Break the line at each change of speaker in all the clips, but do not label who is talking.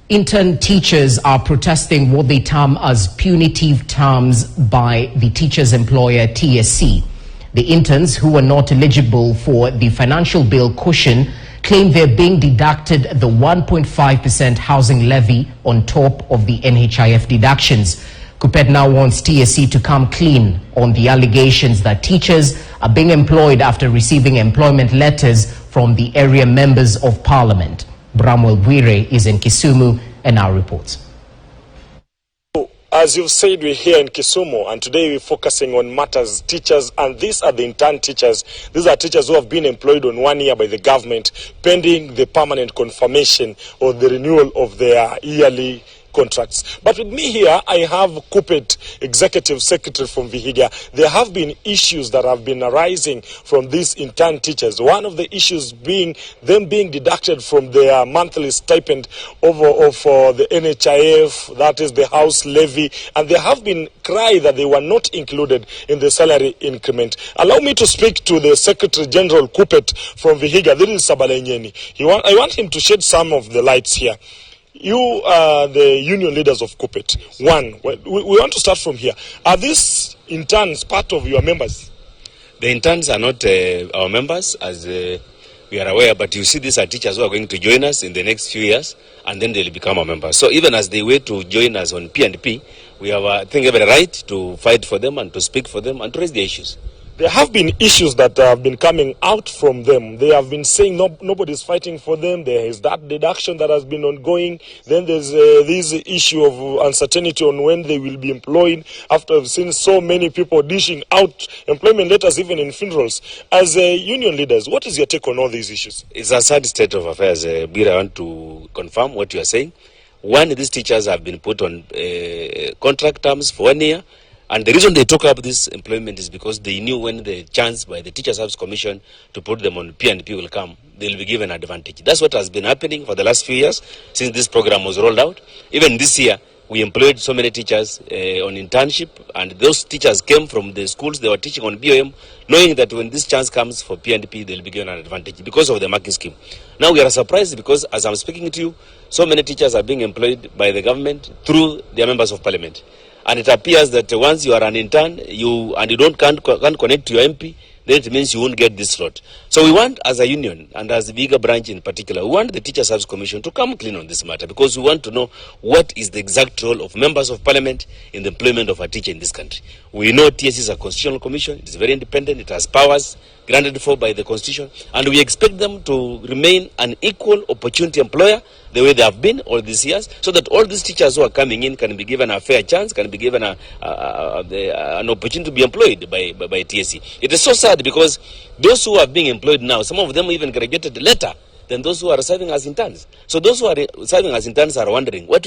Intern teachers are protesting what they term as punitive terms by the teachers' employer TSC. The interns who were not eligible for the financial bill cushion claim they're being deducted the 1.5% housing levy on top of the NHIF deductions. KUPPET now wants TSC to come clean on the allegations that teachers are being employed after receiving employment letters from the area members of parliament. Bramwell Bwire is in Kisumu and now reports.
As you've said, we're here in Kisumu, and today we're focusing on matters teachers, and these are the intern teachers. These are teachers who have been employed on 1 year by the government, pending the permanent confirmation or the renewal of their yearly contracts. But with me here, I have KUPPET Executive Secretary from Vihiga. There have been issues that have been arising from these intern teachers. One of the issues being them being deducted from their monthly stipend for the NHIF, that is the house levy, and there have been cry that they were not included in the salary increment. Allow me to speak to the Secretary General KUPPET from Vihiga. This is Sabalenyeni. I want him to shed some of the lights here. You are the union leaders of KUPPET. One, we want to start from here. Are these interns part of your members?
The interns are not our members, as we are aware, but you see these are teachers who are going to join us in the next few years, and then they'll become our members. So even as they wait to join us on P&P, we have, I think, every right to fight for them and to speak for them and to raise the issues.
There have been issues that have been coming out from them. They have been saying nobody's fighting for them. There is that deduction that has been ongoing. Then there's this issue of uncertainty on when they will be employed, after I've seen so many people dishing out employment letters even in funerals. As union leaders, what is your take on all these issues?
It's a sad state of affairs. Bira, I want to confirm what you are saying. One, these teachers have been put on contract terms for 1 year. And the reason they took up this employment is because they knew when the chance by the Teacher Service Commission to put them on P&P will come, they'll be given an advantage. That's what has been happening for the last few years since this program was rolled out. Even this year, we employed so many teachers on internship, and those teachers came from the schools they were teaching on BOM, knowing that when this chance comes for P&P, they'll be given an advantage because of the marking scheme. Now we are surprised because, as I'm speaking to you, so many teachers are being employed by the government through their members of parliament. And it appears that once you are an intern, you can't connect to your MP, then it means you won't get this slot. So we want, as a union, and as the bigger branch in particular, we want the Teacher Service Commission to come clean on this matter, because we want to know what is the exact role of members of parliament in the employment of a teacher in this country. We know TSC is a constitutional commission. It is very independent. It has powers granted for by the constitution, and we expect them to remain an equal opportunity employer the way they have been all these years, so that all these teachers who are coming in can be given a fair chance, can be given an opportunity to be employed by TSC. It is so sad because those who are being employed now, some of them even graduated later than those who are serving as interns. So those who are serving as interns are wondering at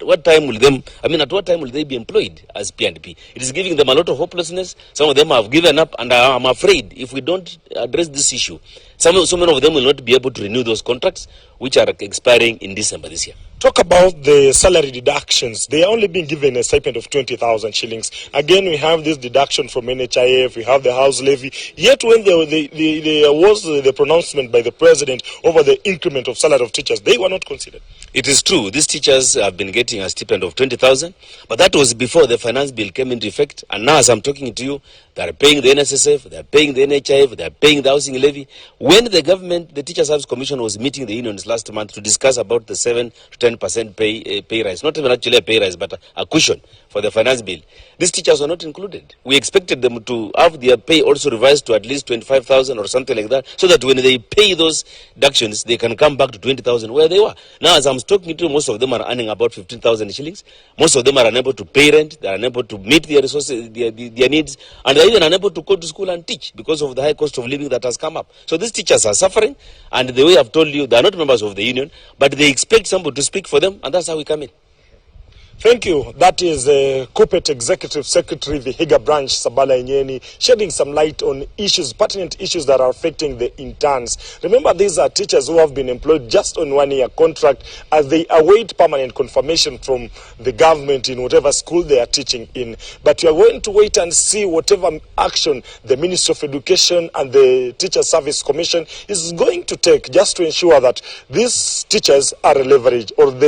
what time will they be employed as P&P? It is giving them a lot of hopelessness. Some of them have given up, and I'm afraid if we don't address this issue, so many of them will not be able to renew those contracts, which are expiring in December this year.
Talk about the salary deductions. They are only being given a stipend of 20,000 shillings. Again, we have this deduction from NHIF, we have the house levy. Yet when there was the pronouncement by the president over the increment of salary of teachers, they were not considered.
It is true. These teachers have been getting a stipend of 20,000, but that was before the finance bill came into effect. And now, as I'm talking to you, they are paying the NSSF, they are paying the NHIF, they are paying the housing levy. When the government, the Teacher Service Commission, was meeting the unions last month to discuss about the 7 to 10% pay rise, not even actually a pay rise, but a cushion for the finance bill, these teachers were not included. We expected them to have their pay also revised to at least 25,000 or something like that, so that when they pay those deductions, they can come back to 20,000 where they were. Now, as I'm talking to you, most of them are earning about 15,000 shillings. Most of them are unable to pay rent. They are unable to meet their resources, their needs, and they are even unable to go to school and teach because of the high cost of living that has come up. So these teachers are suffering, and the way I've told you, they are not members of the union, but they expect somebody to speak for them, and that's how we come in.
Thank you. That is KUPPET Executive Secretary, Vihiga Branch, Sabalenyeni, shedding some light on issues, pertinent issues that are affecting the interns. Remember, these are teachers who have been employed just on 1 year contract as they await permanent confirmation from the government in whatever school they are teaching in. But you are going to wait and see whatever action the Ministry of Education and the Teacher Service Commission is going to take just to ensure that these teachers are leveraged, or they